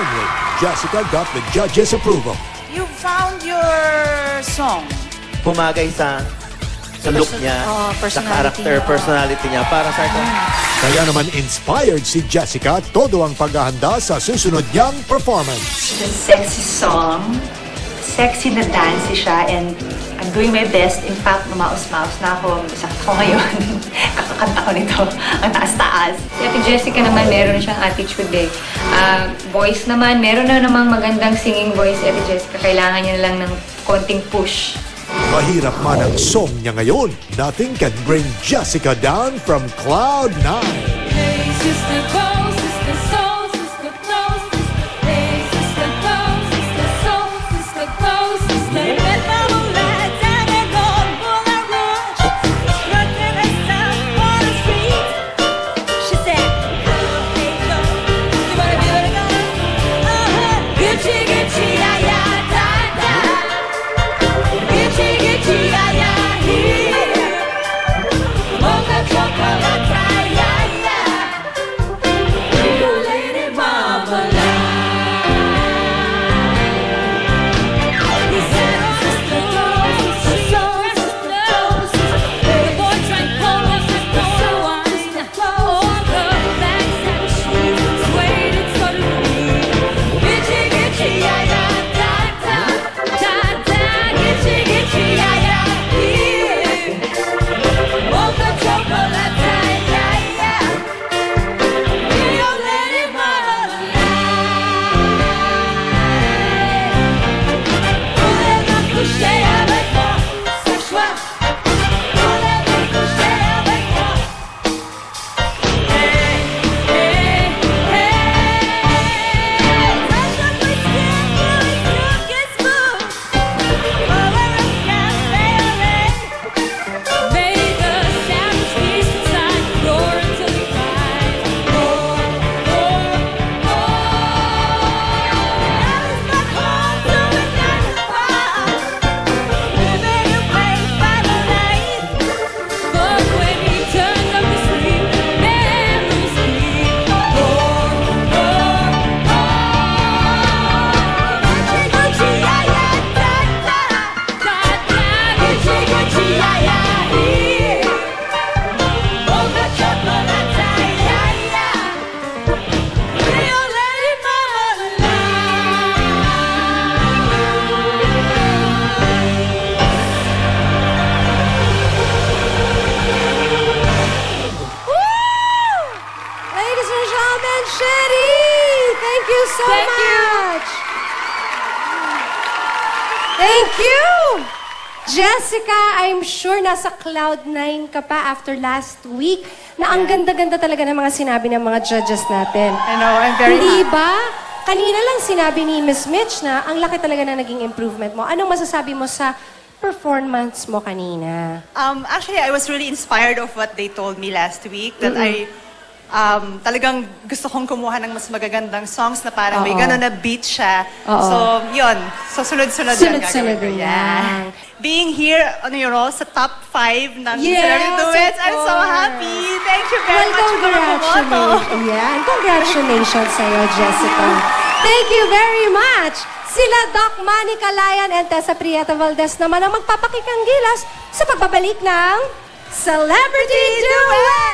Finally, Jessica got the judges' approval. You found your song. Pumagay sa look niya, sa character, personality niya, para sa akin. Kaya naman inspired si Jessica at todo ang paghahanda sa susunod niyang performance. It's a sexy song. Sexy na dance siya, and I'm doing my best. In fact, lumaos-maos na ako. Sakit ako ngayon. Kakakanta ko nito. Ang taas-taas. Si Ate Jessica naman, meron siyang attitude eh. Voice naman, meron na namang magandang singing voice si Ate Jessica. Kailangan niya lang ng konting push. Mahirap man ang song niya ngayon, nothing can bring Jessica down from Cloud 9. Hey, sister, go, sister, soul, sister, flow, sister, hey, sister, go, sister, soul, sister, flow, sister, let my moonlight down and go, Moulin Rouge, strutting and stuff on the street. She said, hey, go, you wanna be with a girl? Gucci, Gucci, yeah, yeah, da, da. Gucci, Gucci, yeah, yeah, here. Mocha chocolate, yeah, yeah. Your lady Marmalade. He said, sister, go, sister, soul, sister, flow, sister. The boy drank cola, sister, wine. All the bags and shoes swayed and suddenly. Gucci, Gucci, yeah, yeah, da, da, da, da. Gucci, Gucci, yeah, yeah, here. Mocha chocolate, yeah, yeah. Your lady Marmalade. Voulez-vous coucher avec moi ce soir? Voulez-vous coucher avec moi? Hey, hey, hey. Touch up my skin, really silk and smooth. Over a cafe au lait. Make a savage beast inside, roar until you cry. Roar, roar, roar. Alice got home to a nice spot, living away by the night. But when he turned up to sleep, memories keep. Roar, roar, roar. Gucci, Gucci, yeah, yeah, da, da, da, da. Gucci, Gucci, yeah, yeah, here. Mocha chocolate, yeah, yeah. Your lady Ladies and gentlemen, Sherry! Thank you so Thank you. much! Thank you! Jessica, I'm sure nasa Cloud 9 ka pa after last week na ang ganda-ganda talaga ng mga sinabi ng mga judges natin. I know, I'm very Hindi happy. ba? Kanina lang sinabi ni Miss Mitch na ang laki talaga na naging improvement mo. Anong masasabi mo sa performance mo kanina? Actually, I was really inspired of what they told me last week. That I talagang gusto kong kumuha ng mas magagandang songs na parang may gano'n na beat siya. Oo. So, yun. So, sunod-sunod yan Sunod-sunod gagawin ko. yan. Being here on your role sa top 5 ng Yes, Celebrity Duets, I'm so of course. happy. Thank you very Well, much for the boto. Yeah, congratulations sa'yo, Jessica. Thank you very much. Sila Doc Manny Calayan and Tessa Prieta Valdez naman ang magpapakikang gilas sa pagbabalik ng Celebrity Duet!